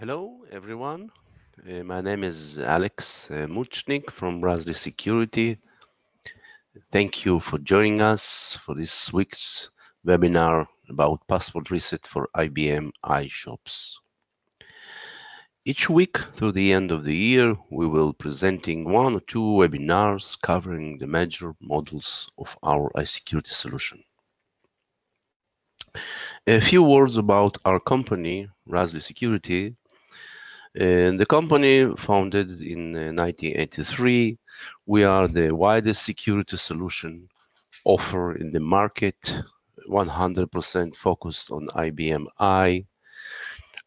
Hello, everyone. My name is Alex Muchnik from Raz-Lee Security. Thank you for joining us for this week's webinar about password reset for IBM iShops. Each week through the end of the year, we will presenting one or two webinars covering the major models of our iSecurity solution. A few words about our company, Raz-Lee Security. The company founded in 1983, we are the widest security solution offer in the market, 100% focused on IBM I.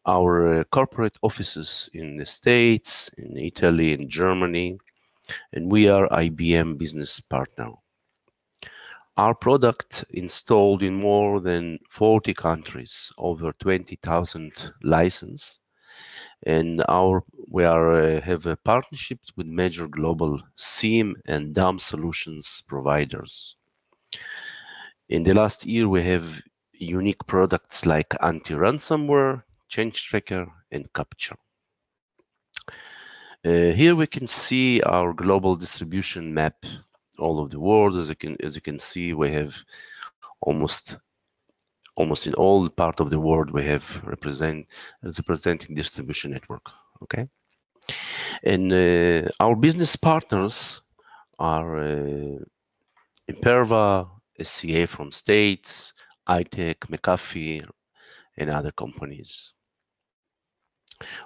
Our corporate offices in the States, in Italy, in Germany, and we are IBM business partner. Our product installed in more than 40 countries, over 20,000 licenses. And we have a partnership with major global SIEM and DAM solutions providers. In the last year, we have unique products like anti-ransomware, change tracker, and capture. Here we can see our global distribution map all over the world. As you can see, we have almost in all part of the world we have representing distribution network. Okay. And our business partners are Imperva, SCA from States, iTech, McAfee, and other companies.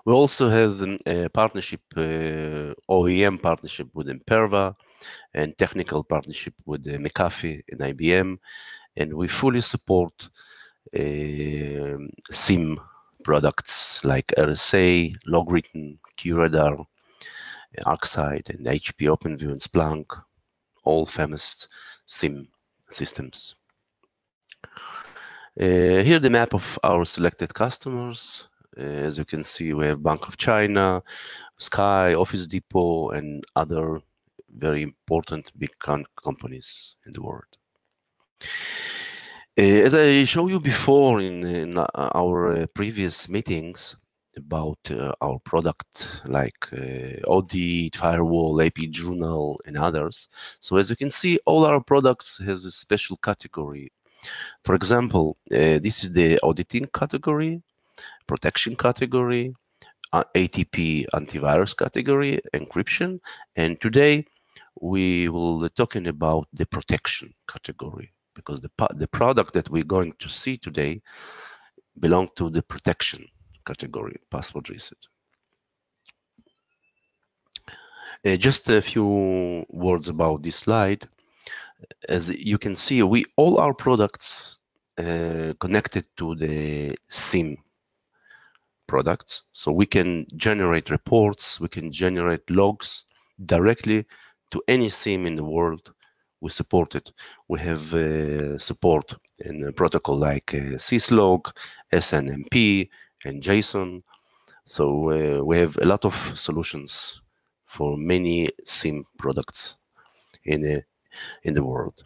We also have a partnership, OEM partnership with Imperva, and technical partnership with McAfee and IBM, and we fully support SIEM products like RSA, Logwritten, QRadar, ArcSight, and HP OpenView and Splunk, all famous SIEM systems. Here the map of our selected customers. As you can see, we have Bank of China, Sky, Office Depot, and other very important big companies in the world. As I showed you before in our previous meetings about our product like Audit, Firewall, AP Journal, and others. So as you can see, all our products has a special category. For example, this is the auditing category, protection category, ATP antivirus category, encryption, and today we will be talking about the protection category because the product that we're going to see today belong to the protection category, password reset. Just a few words about this slide. As you can see, all our products connected to the SIEM products. So we can generate reports, we can generate logs directly to any SIEM in the world. We support it. We have support in a protocol like syslog, SNMP, and JSON. So we have a lot of solutions for many SIEM products in the world.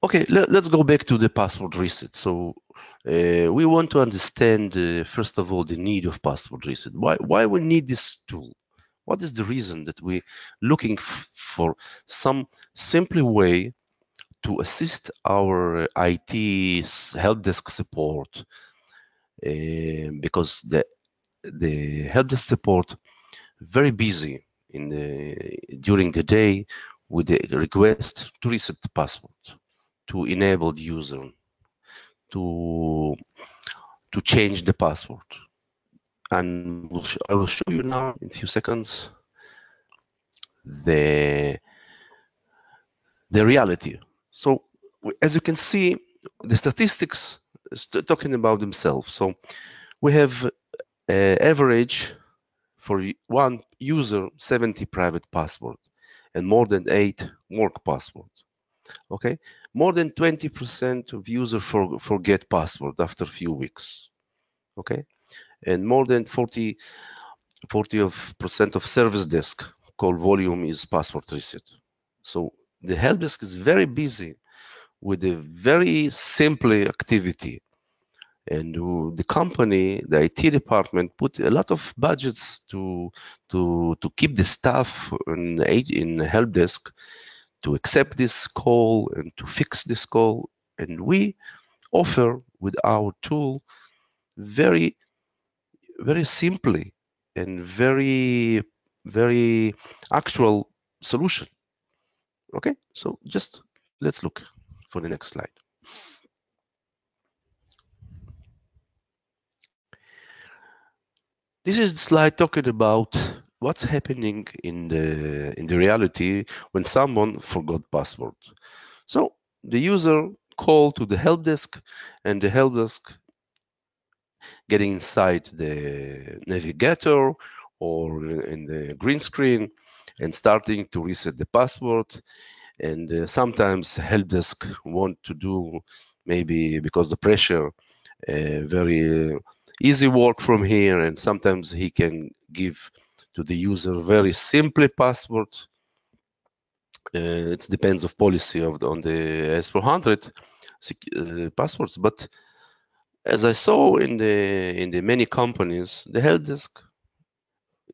Okay, let's go back to the password reset. So we want to understand, first of all, the need of password reset. Why we need this tool? What is the reason that we're looking for some simple way to assist our IT help desk support? Because the help desk support very busy during the day with the request to reset the password, to enable the user, to change the password. And I will show you now in a few seconds the reality. So as you can see, the statistics is talking about themselves. So we have average for one user 70 private password and more than 8 work passwords. Okay, more than 20% of users forget password after a few weeks. Okay, and more than 40% of service desk call volume is password reset. So the help desk is very busy with a very simple activity, And the company, the IT department, put a lot of budgets to keep the staff in help desk to accept this call and to fix this call. And we offer with our tool very, very simply and very, very actual solution. Okay, so just let's look for the next slide. This is the slide talking about what's happening in the reality when someone forgot password. So the user called to the help desk, and the help desk getting inside the navigator or in the green screen and starting to reset the password. And sometimes help desk want to do, maybe because the pressure, very easy work from here, and sometimes he can give to the user very simple password. It depends of policy on the S400 passwords. But as I saw in the many companies, the help desk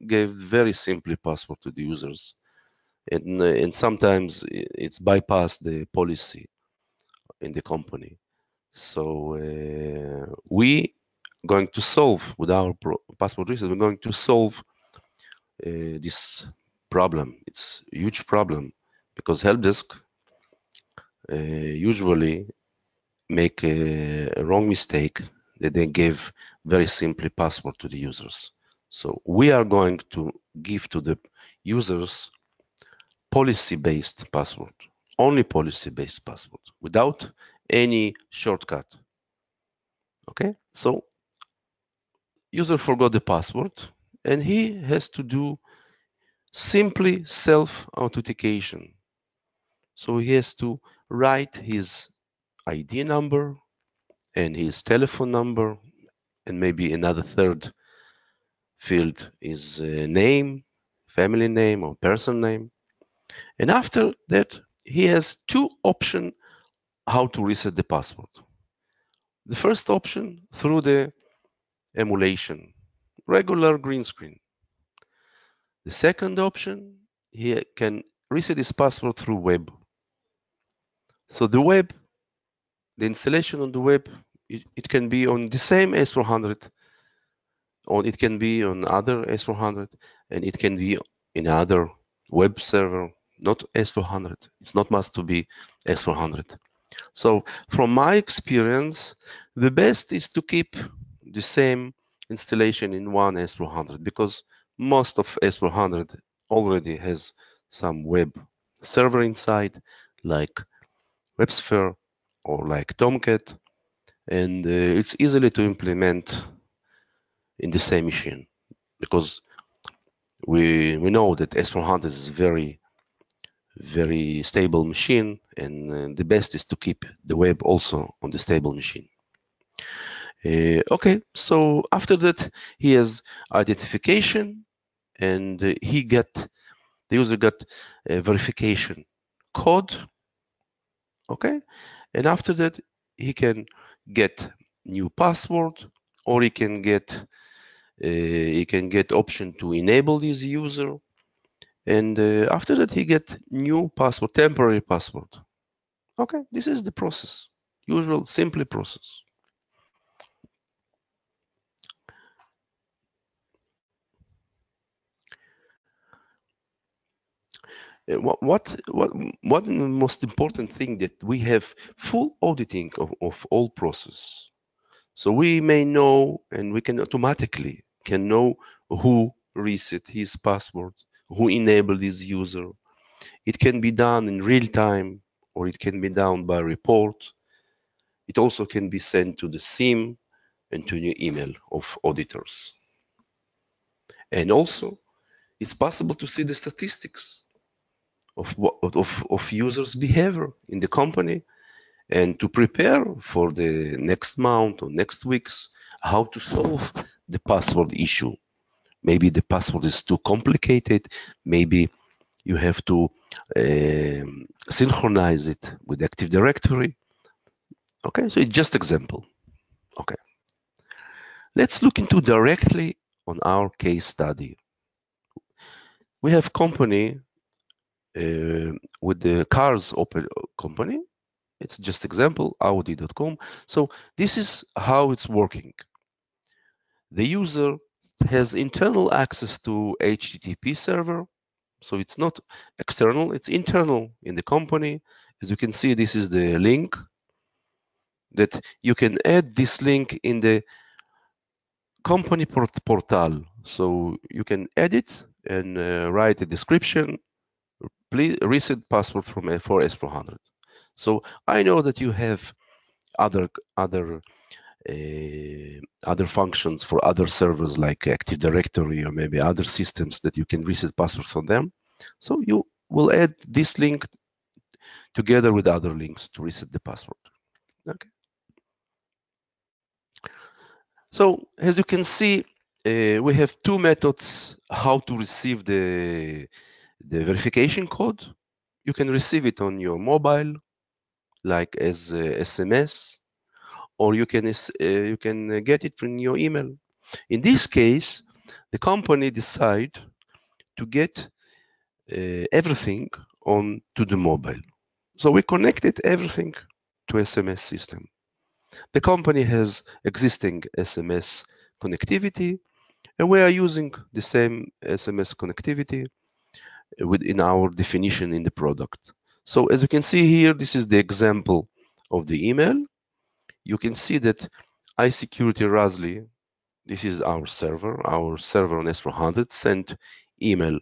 gave very simple password to the users, and sometimes it's bypassed the policy in the company. So we going to solve with our password reset. We're going to solve this problem. It's a huge problem because help desk usually make a wrong mistake that they give very simply password to the users. So we are going to give to the users policy-based password, only policy-based password without any shortcut. Okay, so user forgot the password and he has to do simply self-authentication. So he has to write his ID number and his telephone number and maybe another third field is name, family name or person name. And after that, he has two options how to reset the password. The first option through the emulation, regular green screen. The second option, he can reset his password through web. So the web, the installation on the web, it can be on the same S400, or it can be on other S400, and it can be in other web server, not S400. It's not must to be S400. So from my experience, the best is to keep the same installation in one S400 because most of S400 already has some web server inside, like WebSphere or like Tomcat, and it's easily to implement in the same machine because we know that S400 is very stable machine, and the best is to keep the web also on the stable machine. Okay, so after that he has identification, and the user got a verification code. Okay, and after that he can get new password, or he can get option to enable this user, and after that he get new password, temporary password. Okay, this is the process, usual simple process. What the most important thing that we have full auditing of all process. So we may know, and we can automatically can know who reset his password, who enabled this user. It can be done in real time, or it can be done by report. It also can be sent to the SIM and to your email of auditors. And also, it's possible to see the statistics of users' behavior in the company, and to prepare for the next month or next weeks how to solve the password issue. Maybe the password is too complicated. Maybe you have to synchronize it with Active Directory. Okay, so it's just example. Okay. Let's look into directly on our case study. We have company with the cars company. It's just example, Audi.com. So this is how it's working. The user has internal access to HTTP server. So it's not external, it's internal in the company. As you can see, this is the link that you can add this link in the company portal. So you can edit and write a description. Please reset password for S400. So I know that you have other other other functions for other servers like Active Directory or maybe other systems that you can reset password for them. So you will add this link together with other links to reset the password. Okay. So as you can see, we have two methods how to receive the verification code. You can receive it on your mobile, like as SMS, or you can get it from your email. In this case, the company decide to get everything on to the mobile. So we connected everything to SMS system. The company has existing SMS connectivity, and we are using the same SMS connectivity within our definition in the product. So as you can see here, this is the example of the email. You can see that iSecurity Raz-Lee, this is our server on S400 sent email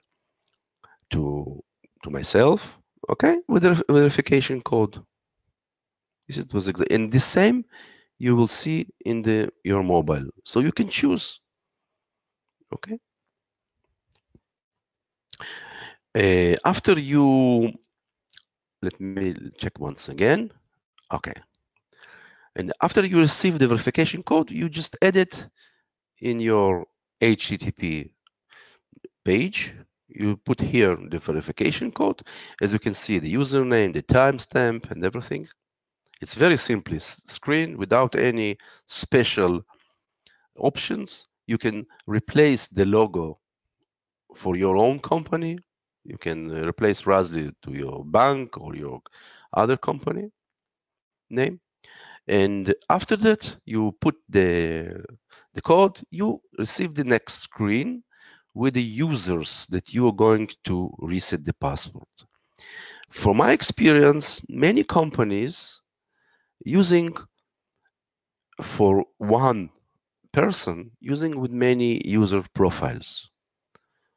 to myself, okay, with the verification code. This was exactly, and the same you will see in your mobile. So you can choose, okay. After you, let me check once again. Okay. And after you receive the verification code, you just add it in your HTTP page. You put here the verification code. As you can see, the username, the timestamp, and everything. It's very simple screen without any special options. You can replace the logo for your own company. You can replace Raz-Lee to your bank or your other company name. And after that, you put the code, you receive the next screen with the users that you are going to reset the password. From my experience, many companies using for one person using with many user profiles.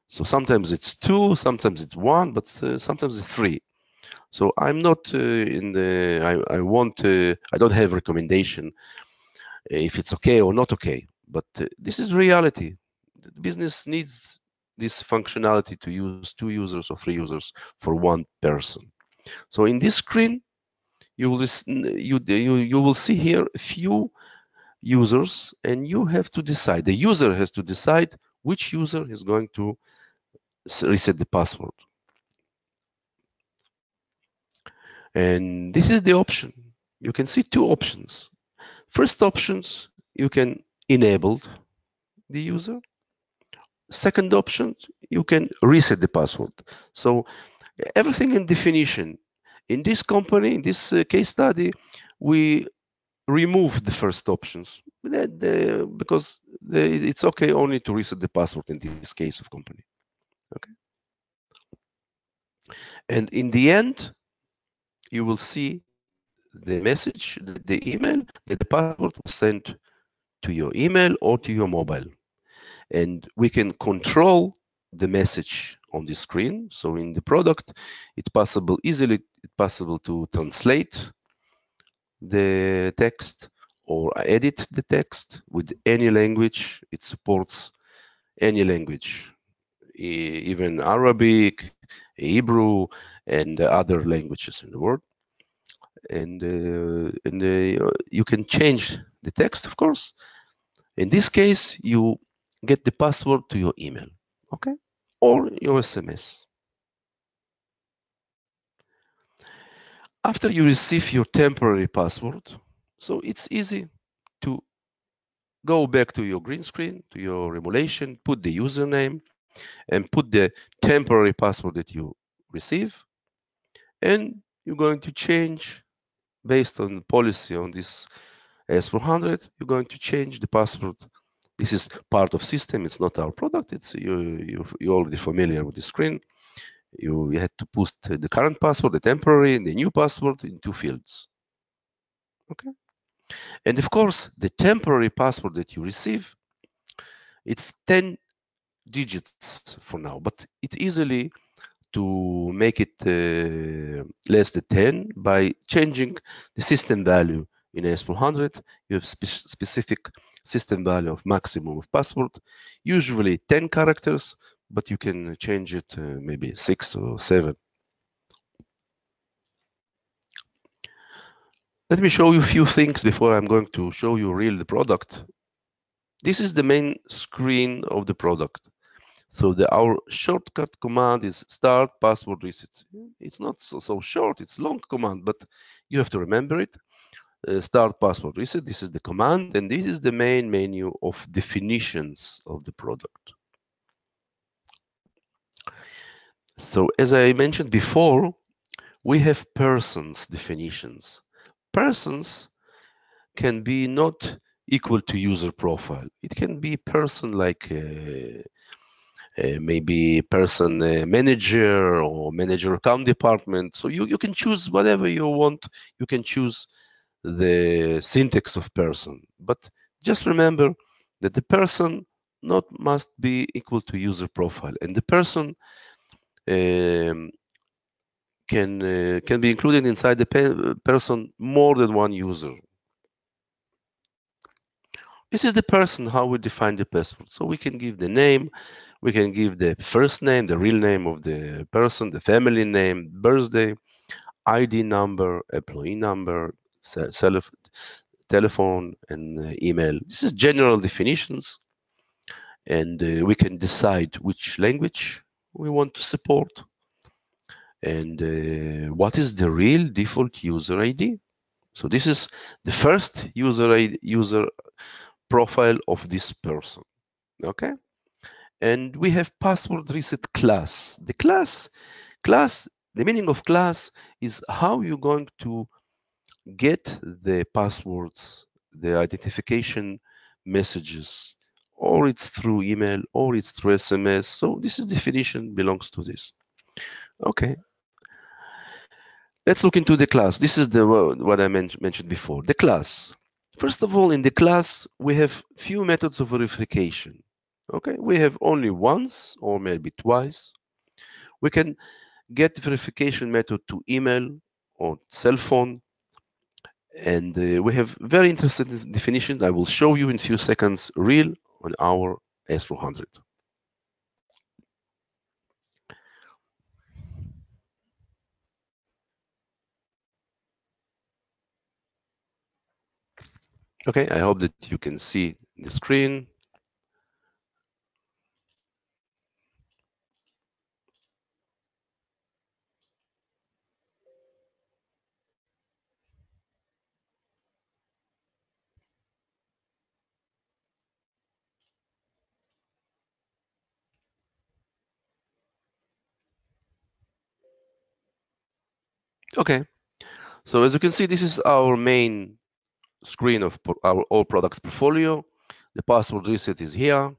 So sometimes it's two, sometimes it's one, but sometimes it's three. So I'm not in the, I want, I don't have recommendation if it's okay or not okay, but this is reality. The business needs this functionality to use two users or three users for one person. So in this screen, you will you will see here a few users, and you have to decide. The user has to decide which user is going to reset the password. And this is the option. You can see two options. First options, you can enable the user. Second option, you can reset the password. So everything in definition. In this company, in this case study, we remove the first options because it's okay only to reset the password in this case of company. Okay. And in the end, you will see the message, the email that the password was sent to your email or to your mobile. And we can control the message on the screen. So in the product, it's possible to translate the text or edit the text with any language. It supports any language, even Arabic, Hebrew, and other languages in the world. And you can change the text, of course. In this case, you get the password to your email, okay, or your SMS. After you receive your temporary password, so it's easy to go back to your green screen, to your emulation, put the username, and put the temporary password that you receive, and you're going to change based on the policy on this AS400, you're going to change the password. This is part of system. It's not our product. It's you're already familiar with the screen. You had to put the current password, the temporary, and the new password in two fields. Okay. And of course, the temporary password that you receive, it's 10 digits for now, but it's easily to make it less than 10 by changing the system value in AS400. You have specific system value of maximum of password, usually 10 characters, but you can change it maybe 6 or 7. Let me show you a few things before I'm going to show you really the product. This is the main screen of the product. So our shortcut command is start password reset. It's not so short, it's long command, but you have to remember it. Start password reset, this is the command, and this is the main menu of definitions of the product. So as I mentioned before, we have persons definitions. Persons can be not equal to user profile. It can be person like maybe person manager or manager account department. So you can choose whatever you want. You can choose the syntax of person. But just remember that the person not must be equal to user profile. And the person can be included inside the person more than one user. This is the person, how we define the password. So we can give the name, we can give the first name, the real name of the person, the family name, birthday, ID number, employee number, telephone, and email. This is general definitions, and we can decide which language we want to support, and what is the real default user ID. So this is the first user profile of this person. Okay. And we have password reset class. Class, the meaning of class is how you're going to get the passwords, the identification messages, or it's through email, or it's through SMS. So this is definition belongs to this. Okay. Let's look into the class. This is the what I mentioned before. The class. First of all, in the class, we have few methods of verification. Okay, we have only once or maybe twice. We can get verification method to email or cell phone. And we have very interesting definitions. I will show you in a few seconds real on our S400. Okay, I hope that you can see the screen. Okay, so as you can see, this is our main screen of our all products portfolio. The password reset is here.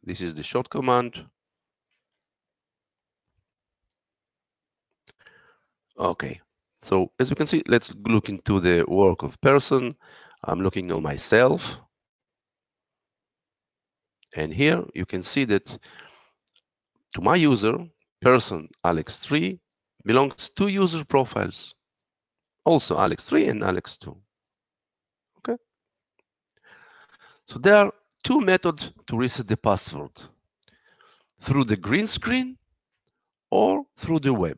This is the short command. Okay, so as you can see, let's look into the work of person. I'm looking on myself. And here you can see that to my user, person Alex3 belongs to user profiles. Also Alex3 and Alex2. Okay. So there are two methods to reset the password. Through the green screen or through the web.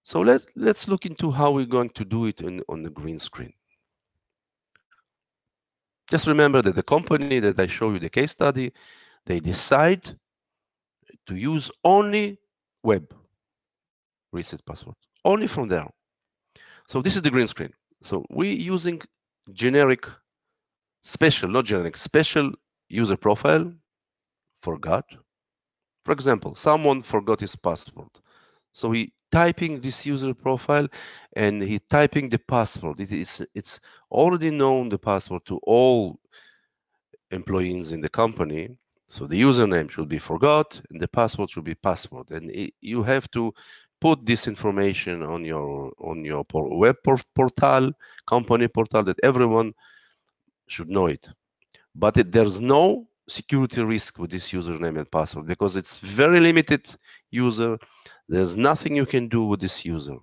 So let's look into how we're going to do it on the green screen. Just remember that the company that I show you the case study, they decide to use only web reset password, only from there. So this is the green screen. So we're using generic special, not generic, special user profile forgot. For example, someone forgot his password. So he typing this user profile and he typing the password. It's already known the password to all employees in the company. So the username should be forgot and the password should be password. And you have to put this information on your web portal, company portal, that everyone should know it. But there's no security risk with this username and password because it's very limited user. There's nothing you can do with this user.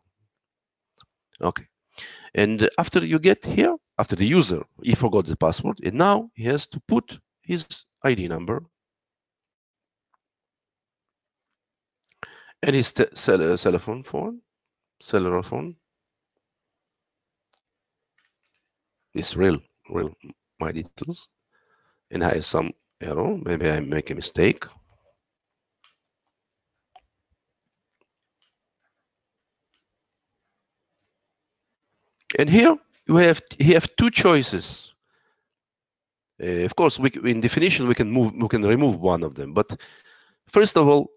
Okay. And after you get here, after the user, he forgot the password, and now he has to put his ID number and his cellular phone. Is real my details, and I have some error. Maybe I make a mistake. And here you have two choices. Of course, in definition we can remove one of them. But first of all,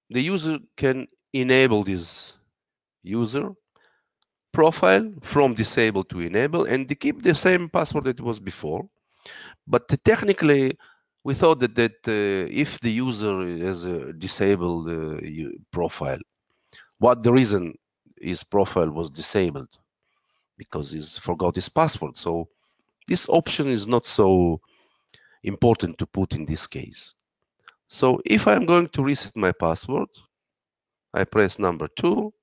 the user can enable this user profile from disable to enable and to keep the same password that was before. But technically, we thought that if the user has a disabled profile, what the reason his profile was disabled? Because he's forgot his password. So this option is not so important to put in this case. So if I'm going to reset my password, I press number 2,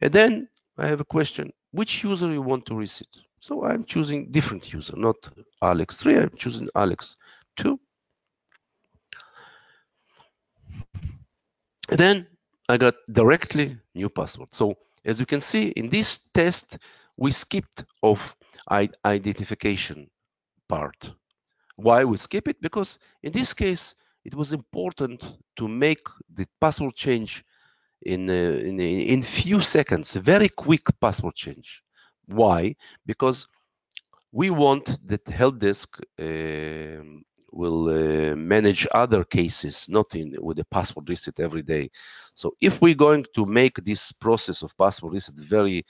and then I have a question, which user you want to reset? So I'm choosing different user, not Alex3, I'm choosing Alex2. And then I got directly new password. So as you can see in this test, we skipped off identification part. Why we skip it? Because in this case, it was important to make the password change in few seconds, a very quick password change. Why? Because we want that help desk will manage other cases, not with the password reset every day. So if we're going to make this process of password reset very,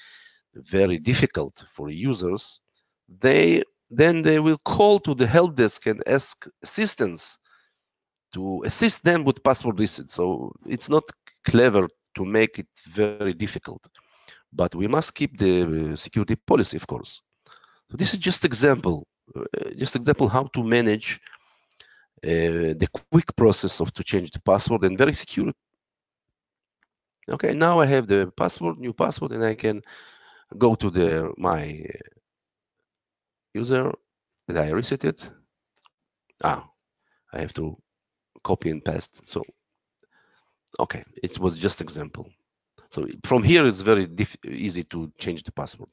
very difficult for users, then they will call to the help desk and ask assistance to assist them with password reset. So it's not clever to make it very difficult, but we must keep the security policy, of course. So this is just example how to manage the quick process of to change the password and very secure. Okay, now I have the password, new password, and I can go to my user that I reset it. I have to copy and paste. So okay, it was just example. So from here it's very easy to change the password.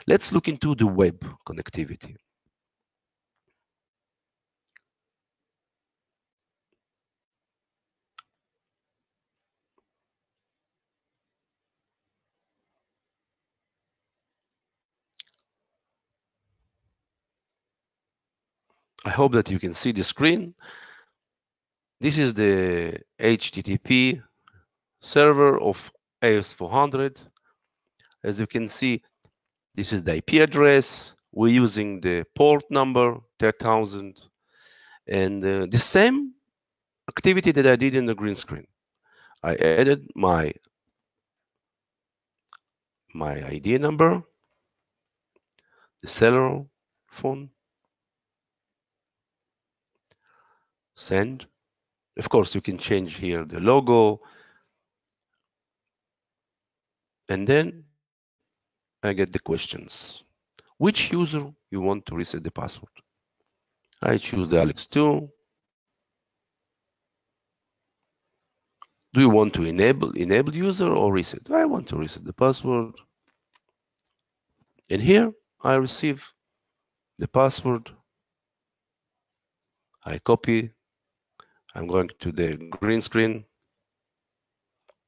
Let's look into the web connectivity. I hope that you can see the screen. This is the HTTP server of AS400. As you can see, this is the IP address. We're using the port number 10,000 and the same activity that I did in the green screen. I added my ID number, the cellular phone, send. Of course, you can change here the logo, and then I get the questions. Which user you want to reset the password? I choose the Alex2. Do you want to enable user or reset? I want to reset the password. And here I receive the password. I copy. I'm going to the green screen,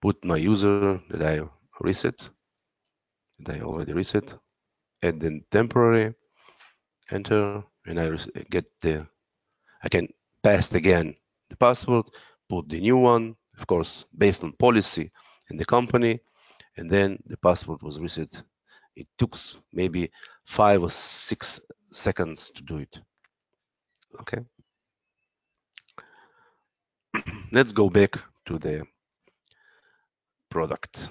put my user that I reset, that I already reset, and then temporary, enter, and I can paste again the password, put the new one, of course, based on policy in the company, and then the password was reset. It took maybe 5 or 6 seconds to do it. Okay. Let's go back to the product.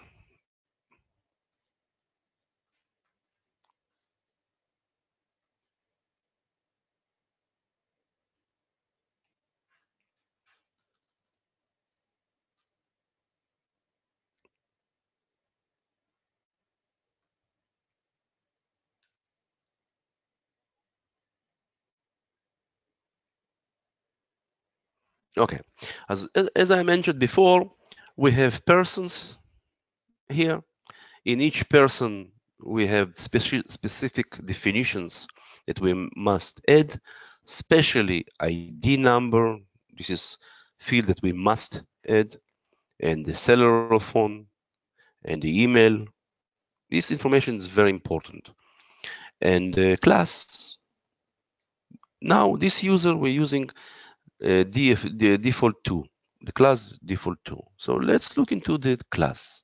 Okay, as I mentioned before, we have persons here. In each person, we have specific definitions that we must add, especially ID number. This is field that we must add, and the cellular phone and the email. This information is very important. And class. Now, this user we're using the default 2, the class default 2. So let's look into the class.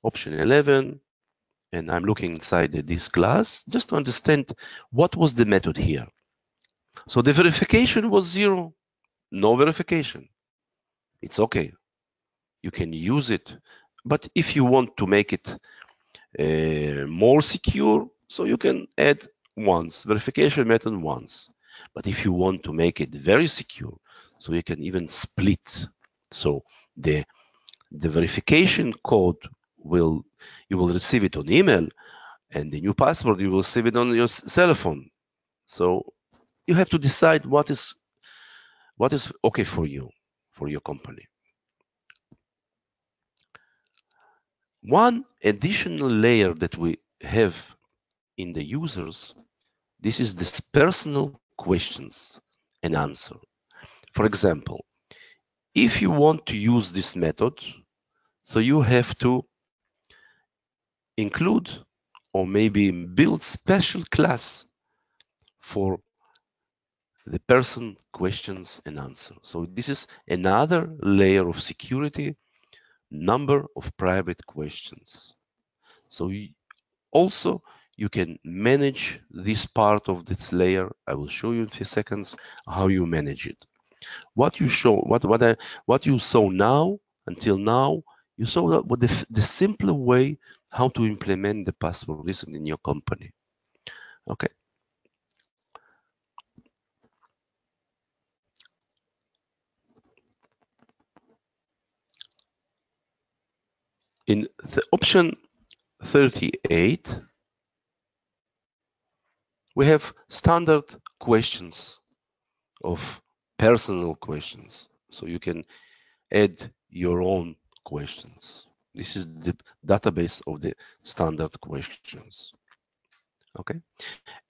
Option 11, and I'm looking inside this class just to understand what was the method here. So the verification was 0, no verification. It's okay. You can use it. But if you want to make it more secure, so you can add once, verification method once. But if you want to make it very secure, so you can even split. So the verification code you will receive it on email, and the new password you will receive it on your cell phone. So you have to decide what is okay for you, for your company. One additional layer that we have in the users, this is this personal questions and answer. For example, if you want to use this method, so you have to include or maybe build special class for the person questions and answer. So this is another layer of security, number of private questions. So also you can manage this part of this layer. I will show you in a few seconds how you manage it. What you saw now until now, you saw that the simpler way how to implement the password listen in your company. Okay. In the option 38, we have standard questions of personal questions. So you can add your own questions. This is the database of the standard questions. Okay.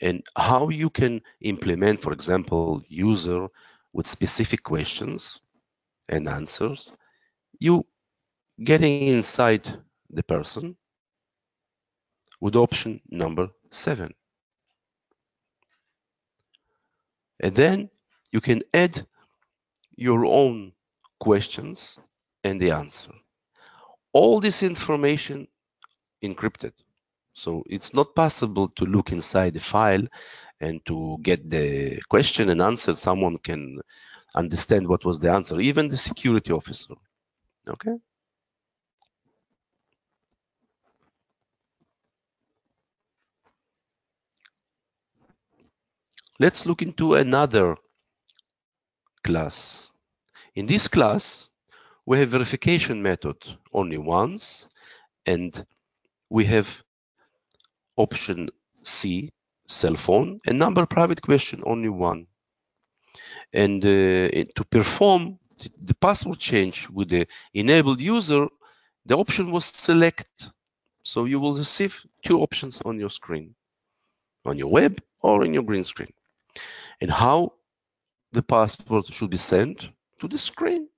And how you can implement, for example, user with specific questions and answers, you getting inside the person with option number 7. And then you can add your own questions and the answer. All this information encrypted. So it's not possible to look inside the file and to get the question and answer. Someone can understand what was the answer, even the security officer. Okay. Let's look into another class. In this class, we have verification method only once, and we have option C, cell phone, and number private question only one. And to perform the password change with the enabled user, the option was select. So you will receive 2 options on your screen, on your web or in your green screen. And how the password should be sent to the screen.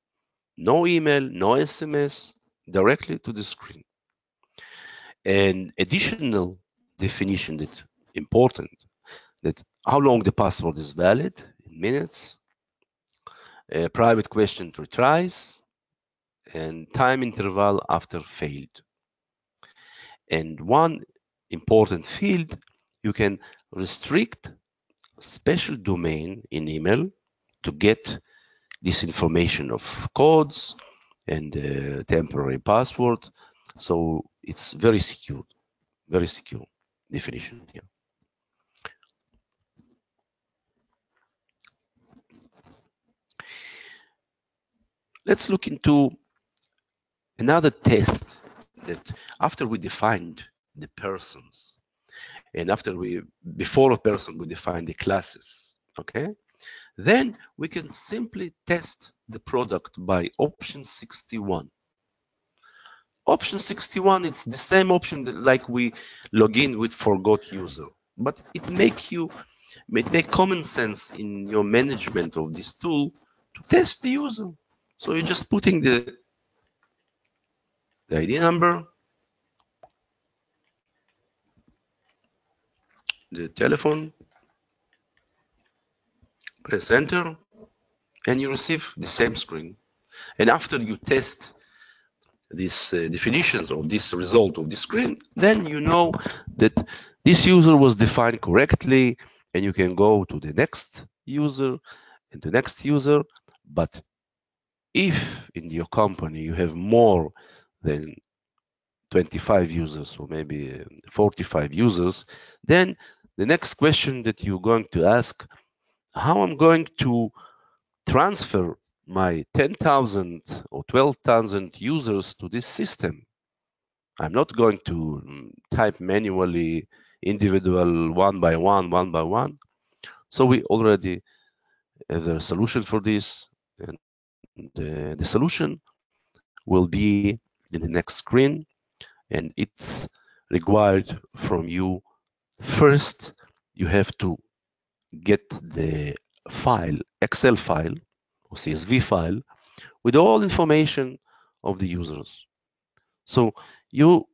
No email, no SMS, directly to the screen. And additional definition that's important, that how long the password is valid in minutes, private question retries, and time interval after failed. And one important field, you can restrict special domain in email to get this information of codes and temporary password. So it's very secure definition here. Let's look into another test that after we defined the persons and before a person we define the classes, okay? Then we can simply test the product by option 61. Option 61, it's the same option that like we log in with forgot user, but it make common sense in your management of this tool to test the user. So you're just putting the ID number, the telephone, press enter, and you receive the same screen. And after you test these definitions or this result of the screen, then you know that this user was defined correctly, and you can go to the next user and the next user. But if in your company you have more than 25 users or maybe 45 users, then the next question that you're going to ask, how I'm going to transfer my 10,000 or 12,000 users to this system. I'm not going to type manually individual one by one. So we already have a solution for this, and the solution will be in the next screen, and it's required from you. First, you have to get the file, Excel file or CSV file with all information of the users. So you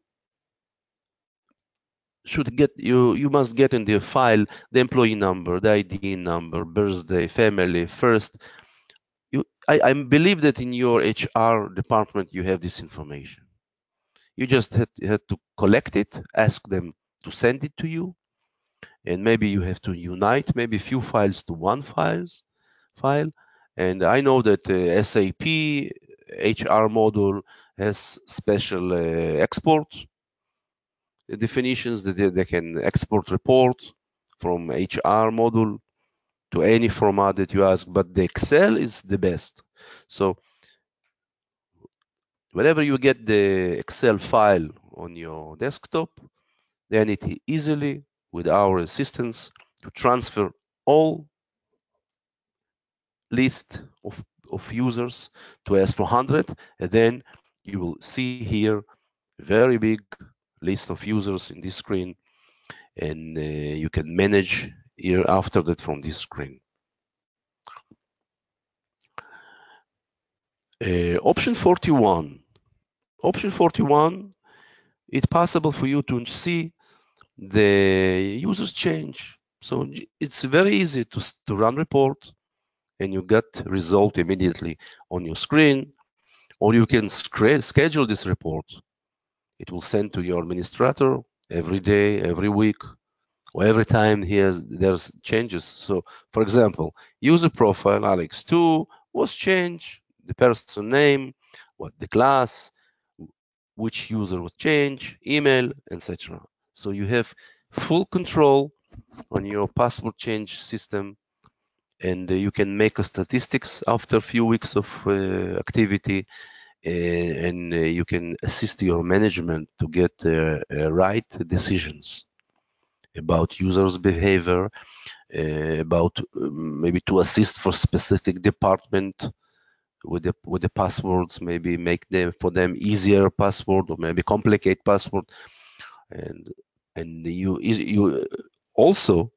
must get in the file the employee number, the ID number, birthday, family, first. I believe that in your HR department you have this information. You just had to collect it, ask them to send it to you, and maybe you have to unite maybe a few files to one file. And I know that SAP HR module has special export definitions that they can export report from HR module to any format that you ask, but the Excel is the best. So whenever you get the Excel file on your desktop, then it easily, with our assistance, to transfer all list of users to S400, and then you will see here a very big list of users in this screen, and you can manage here after that from this screen. Option 41. Option 41, it's possible for you to see the users change. So it's very easy to run report, and you get result immediately on your screen, or you can schedule this report. It will send to your administrator every day, every week, or every time there's changes. So, for example, user profile Alex2 was changed, the person name, what the class, which user was changed, email, etc. So you have full control on your password change system, and you can make a statistics after a few weeks of activity, and you can assist your management to get right decisions about users' behavior, about maybe to assist for specific department with the passwords, maybe make them for them easier password or maybe complicate password, and you also,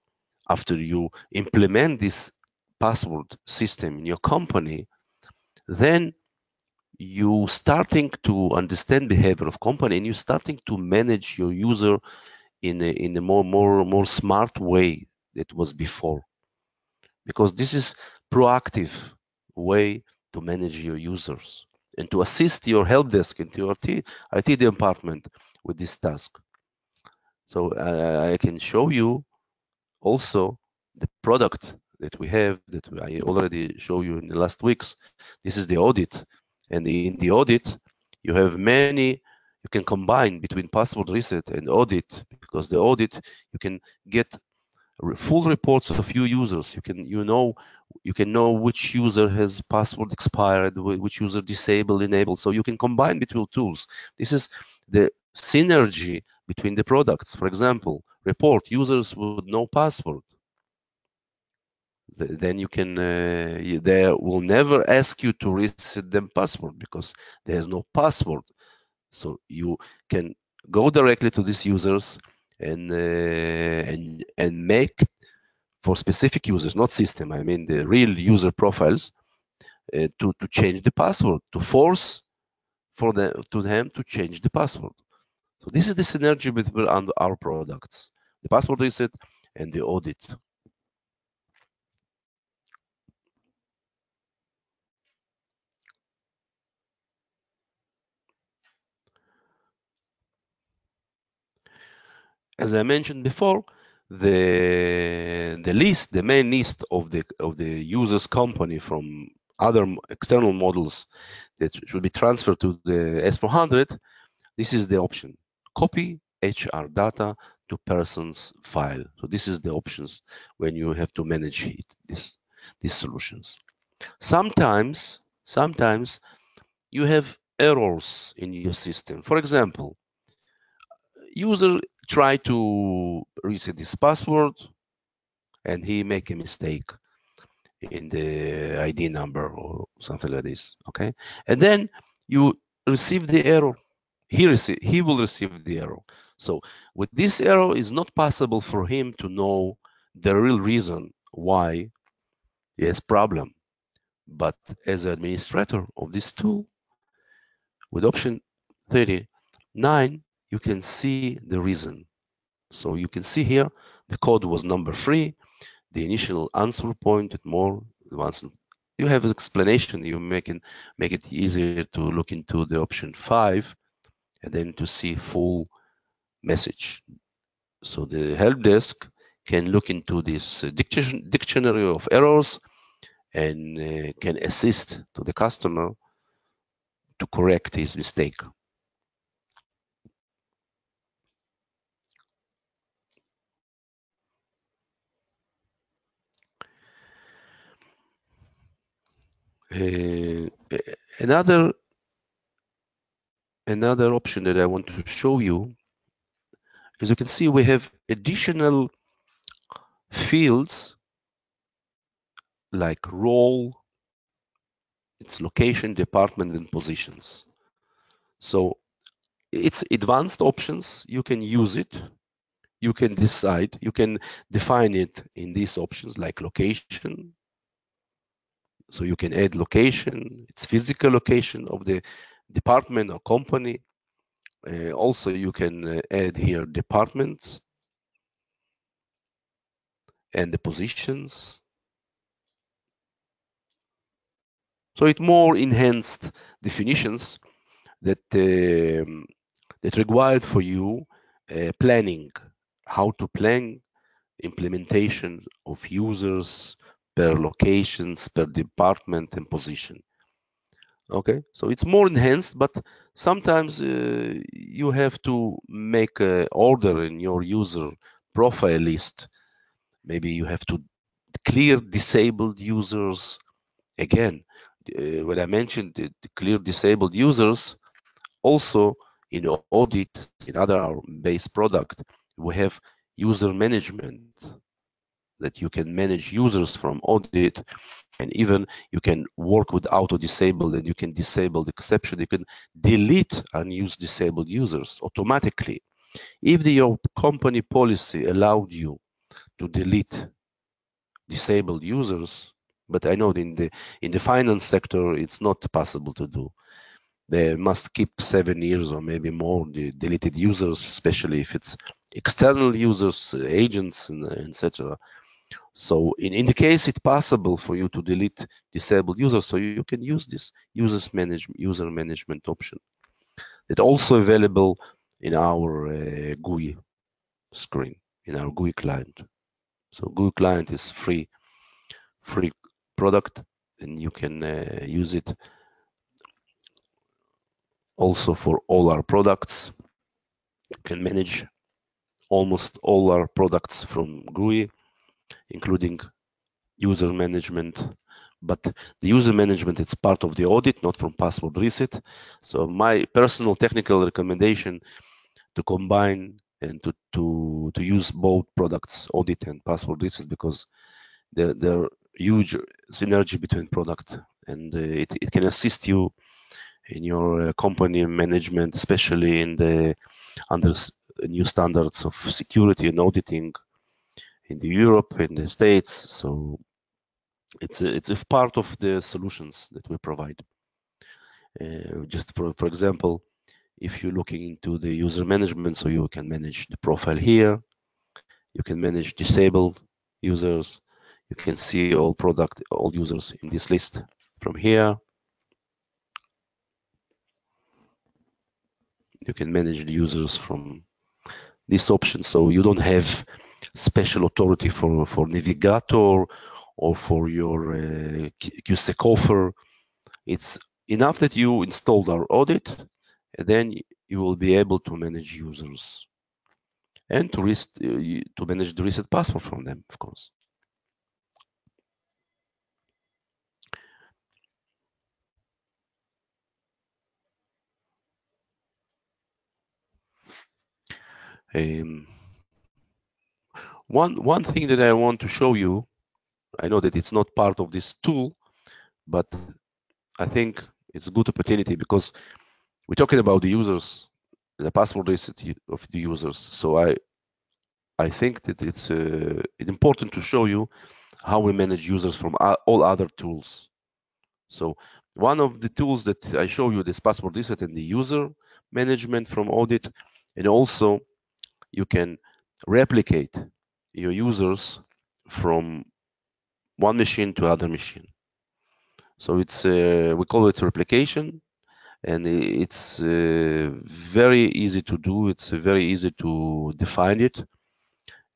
after you implement this password system in your company, then you starting to understand behavior of company, and you starting to manage your user in a more smart way it was before, because this is proactive way to manage your users and to assist your help desk into your IT department with this task. So I can show you also the product that we have that I already showed you in the last weeks. This is the audit, and in the audit you have many. You can combine between password reset and audit, because the audit you can get full reports of your users. You can know which user has password expired, which user disabled, enabled. So you can combine between tools. This is the synergy between the products. For example, report users with no password. Then you can they will never ask you to reset them password because there's no password. So you can go directly to these users and make for specific users, not system, I mean the real user profiles, to change the password, to force to them to change the password. So this is the synergy between our products, the password reset and the audit. As I mentioned before, the main list of the users company from other external models that should be transferred to the S400. This is the option: copy HR data to person's file. So this is the options when you have to manage these solutions. Sometimes you have errors in your system. For example, user try to reset his password and he make a mistake in the ID number or something like this. Okay, and then you receive the error. He will receive the error. So with this error, it's not possible for him to know the real reason why he has problem. But as an administrator of this tool, with option 39, you can see the reason. So you can see here, the code was number 3, the initial answer point at more advanced. You have an explanation. You make it easier to look into the option 5 and then to see full message. So the help desk can look into this dictionary of errors and can assist to the customer to correct his mistake. Uh, another option that I want to show you, as you can see, we have additional fields like role, its location, department, and positions. So it's advanced options. You can use it. You can decide. You can define it in these options like location. So you can add location, its physical location of the department or company. Also, you can add here departments and the positions. So it more enhanced definitions that required for you planning, how to plan implementation of users per locations, per department and position. Okay, so it's more enhanced, but sometimes you have to make an order in your user profile list. Maybe you have to clear disabled users. Again, when I mentioned the clear disabled users, also in audit, in other base product, we have user management, that you can manage users from audit, and even you can work with auto disable, and you can disable the exception. You can delete unused disabled users automatically. If your company policy allowed you to delete disabled users, but I know in the finance sector it's not possible to do. They must keep 7 years or maybe more the deleted users, especially if it's external users, agents, and etc. So in the case it's possible for you to delete disabled users, so you can use this user management option. It's also available in our GUI screen, in our GUI client. So GUI client is free product, and you can use it also for all our products. You can manage almost all our products from GUI, including user management. But the user management is part of the audit, not from password reset. So my personal technical recommendation to combine and to use both products, audit and password reset, because there are huge synergy between product, and it can assist you in your company management, especially in the under new standards of security and auditing in the Europe, in the States. So it's a part of the solutions that we provide. Just for example, if you're looking into the user management, so you can manage the profile here, you can manage disabled users, you can see all users in this list from here. You can manage the users from this option, so you don't have special authority for Navigator or for your QSEC offer. It's enough that you installed our audit, and then you will be able to manage users and to manage the reset password from them, of course. Um, one thing that I want to show you, I know that it's not part of this tool, but I think it's a good opportunity because we're talking about the users, the password reset of the users. So I think that it's important to show you how we manage users from all other tools. So one of the tools that I show you is password reset and the user management from audit, and also you can replicate your users from one machine to other machine. So it's we call it replication, and it's very easy to do. It's very easy to define it.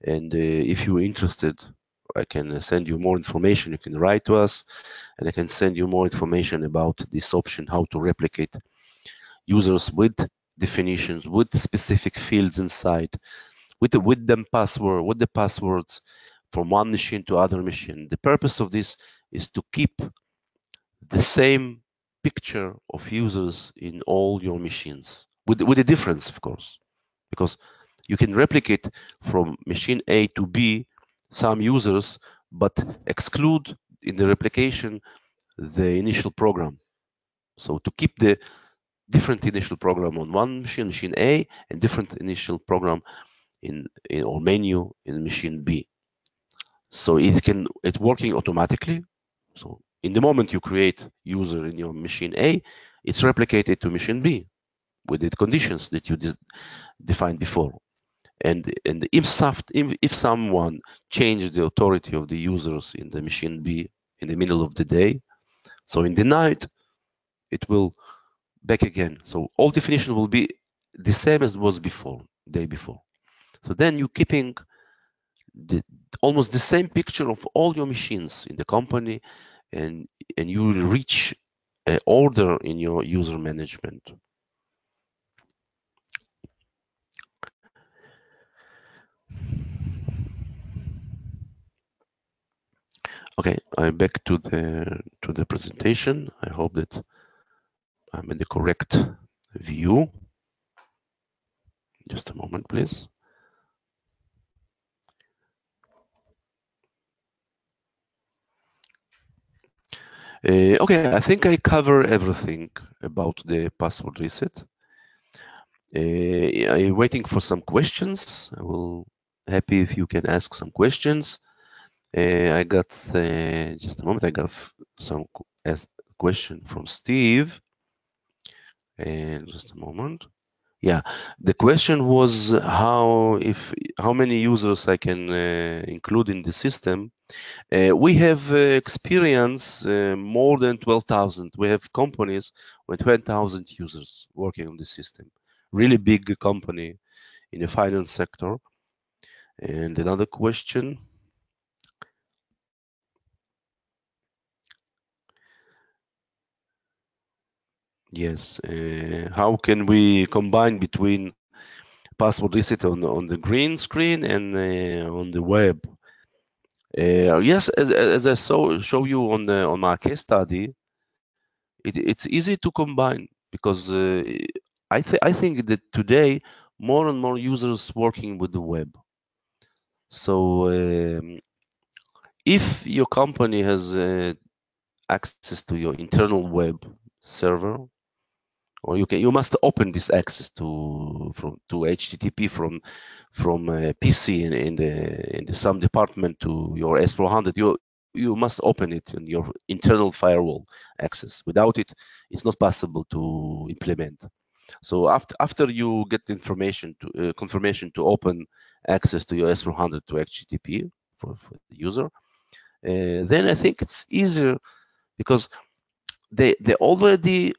And if you're interested, I can send you more information. You can write to us, and I can send you more information about this option, how to replicate users with definitions, with specific fields inside, with the passwords from one machine to other machine. The purpose of this is to keep the same picture of users in all your machines, with a difference, of course, because you can replicate from machine A to B some users, but exclude in the replication the initial program. So to keep the different initial program on one machine A, and different initial program in or menu in machine B. So it's working automatically. So in the moment you create user in your machine A, it's replicated to machine B with the conditions that you defined before. And if someone changed the authority of the users in the machine B in the middle of the day, so in the night it will back again. So all definition will be the same as it was before, day before. So then you're keeping almost the same picture of all your machines in the company, and you reach order in your user management. Okay, I'm back to the presentation. I hope that I'm in the correct view. Just a moment, please. Okay, I think I cover everything about the password reset. I'm waiting for some questions. I will happy if you can ask some questions. I got just a moment. I got some question from Steve. And just a moment. Yeah, the question was how many users I can include in the system. We have experience more than 12,000. We have companies with 20,000 users working on the system. Really big company in the finance sector. And another question. Yes, how can we combine between password reset on the green screen and on the web? Yes, as I show you on my case study, it's easy to combine because I think that today more and more users working with the web. So if your company has access to your internal web server, or you must open this access to HTTP from PC in the some department to your S400. You must open it in your internal firewall access. Without it, it's not possible to implement. So after you get information to confirmation to open access to your S400 to HTTP for the user, then I think it's easier because they already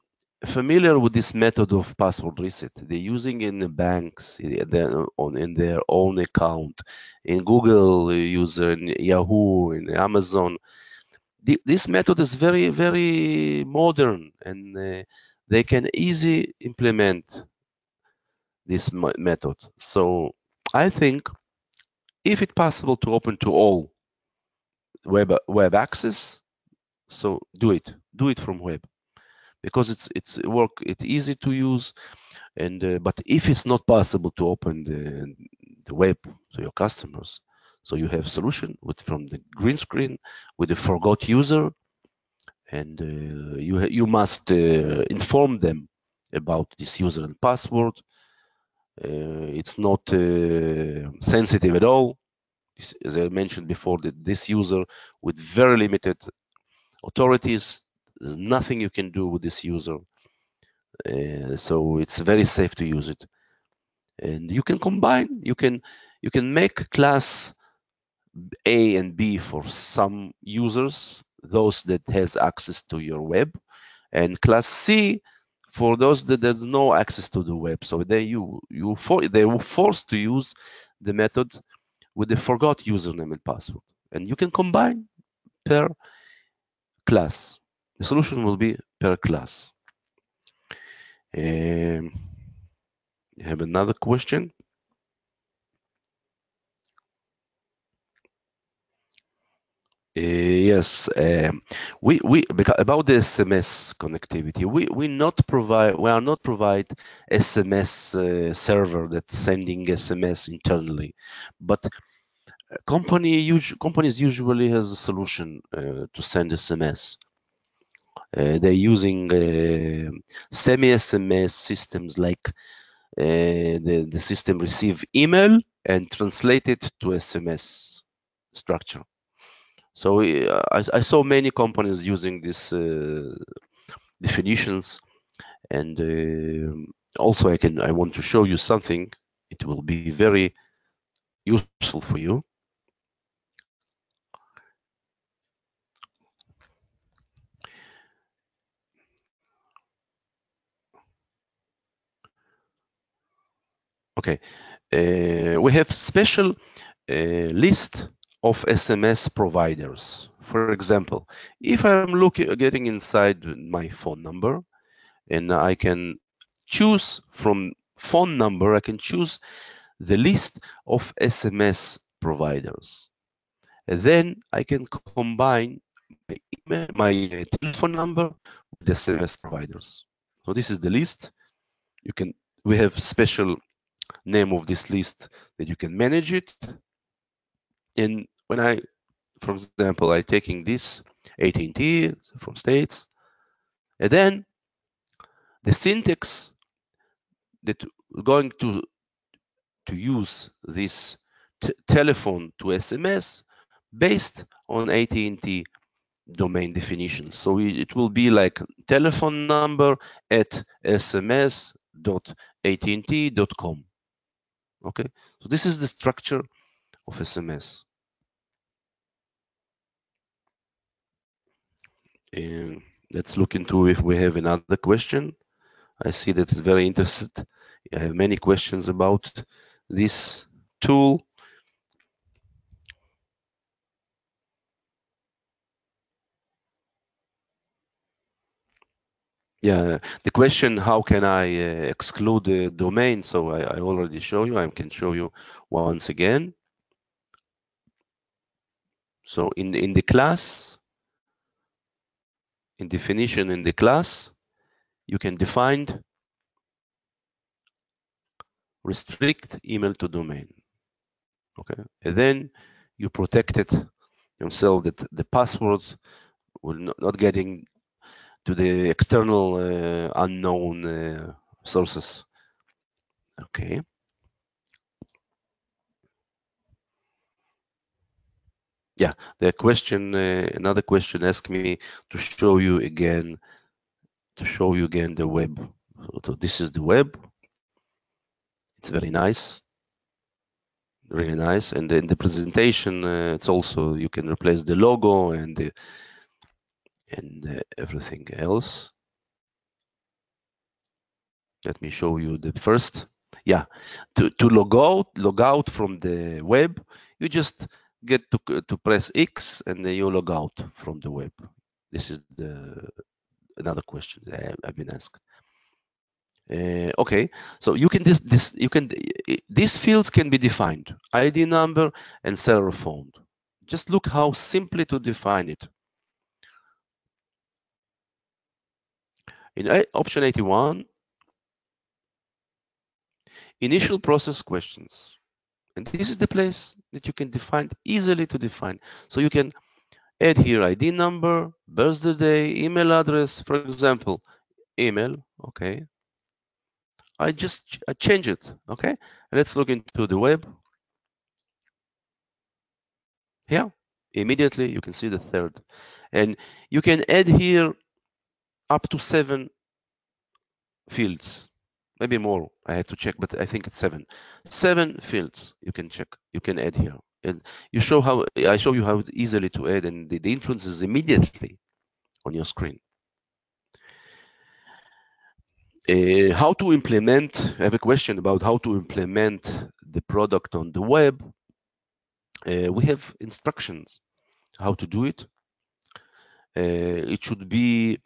familiar with this method of password reset. They're using in the banks, in their own account, in Google user, in Yahoo, in Amazon. This method is very, very modern, and they can easily implement this method. So I think if it's possible to open to all web access, so do it from web because it's easy to use. And but if it's not possible to open the web to your customers, so you have solution from the green screen with the forgot user, and you must inform them about this user and password. It's not sensitive at all. As I mentioned before, that this user with very limited authorities, there's nothing you can do with this user. So it's very safe to use it. And you can combine, you can make class A and B for some users, those that has access to your web, and class C for those that there's no access to the web. So they were forced to use the method with the forgot username and password. And you can combine per class. The solution will be per class. You have another question? Yes, we because about the SMS connectivity, we are not provide SMS server that's sending SMS internally, but companies usually has a solution to send SMS. They're using semi-SMS systems like the system receive email and translate it to SMS structure. So I saw many companies using these definitions, and also I want to show you something. It will be very useful for you. Okay, we have special list of SMS providers. For example, if I'm getting inside my phone number, and I can choose from phone number, I can choose the list of SMS providers. And then I can combine my email, my telephone number with SMS providers. So this is the list. We have special name of this list that you can manage it. And when for example, I taking this AT&T from States, and then the syntax that going to use this telephone to SMS based on AT&T domain definition. So it will be like telephone number at SMS support.att.com. Okay, so this is the structure of SMS. And let's look into if we have another question. I see that it's very interested. I have many questions about this tool. Yeah, the question, how can I exclude the domain? So I already show you. I can show you once again. So in the class, in definition in the class, you can define restrict email to domain. Okay, and then you protect it yourself that the passwords will not getting to the external unknown sources. Okay. Yeah, the question, another question asked me to show you again the web. So this is the web. It's very nice, really nice. And in the presentation, it's also, you can replace the logo and everything else. Let me show you the first. Yeah, to log out from the web, you just get to press X and then you log out from the web. This is another question that I've been asked. Okay, so you can these fields can be defined: ID number and server phone. Just look how simply to define it. In option 81, initial process questions. And this is the place that you can define easily to define. So you can add here ID number, birthday, email address, for example, email. Okay. I change it. Okay. Let's look into the web. Here, immediately you can see the third. And you can add here up to 7 fields. Maybe more. I have to check, but I think it's 7. 7 fields you can check. You can add here. And I show you how it's easily to add, and the influence is immediately on your screen. How to implement, I have a question about how to implement the product on the web. We have instructions how to do it. It should be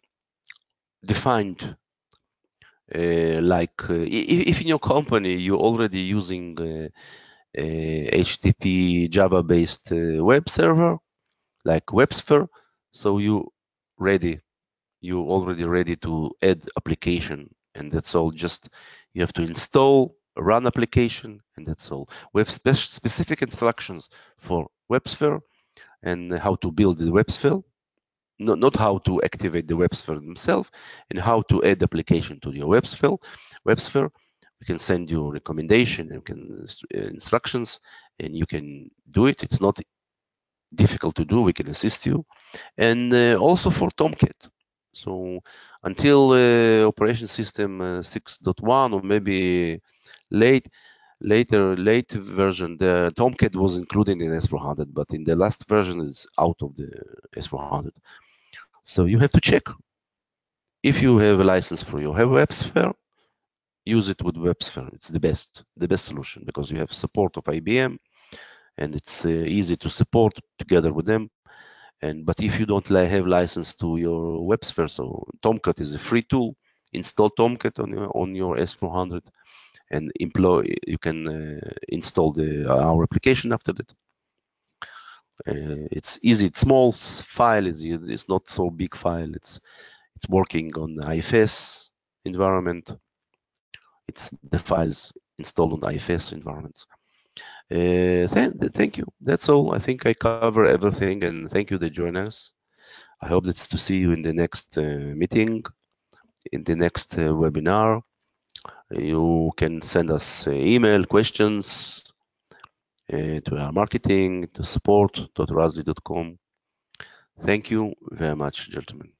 defined if in your company you're already using HTTP Java-based web server like WebSphere, so you're already ready to add application, and that's all. Just you have to install, run application, and that's all. We have specific instructions for WebSphere and how to build the WebSphere, not how to activate the WebSphere themselves, and how to add application to your WebSphere. We can send you recommendation and instructions, and you can do it. It's not difficult to do. We can assist you, and also for Tomcat. So until operation system 6.1 or maybe late version, the Tomcat was included in S400, but in the last version it's out of the S400. So you have to check if you have a license for your WebSphere. Use it with WebSphere. It's the best solution because you have support of IBM, and it's easy to support together with them. But if you don't have license to your WebSphere, so Tomcat is a free tool. Install Tomcat on your S400, and you can install our application after that. It's easy. It's small file. It's not so big file. It's working on the IFS environment. It's the files installed on IFS environments. Thank you. That's all. I think I cover everything, and thank you that join us. I hope that's to see you in the next meeting, in the next webinar. You can send us email questions to our marketing, to support.razlee.com. Thank you very much, gentlemen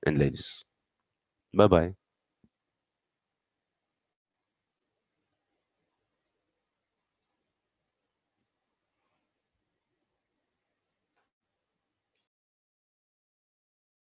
and ladies. Bye-bye.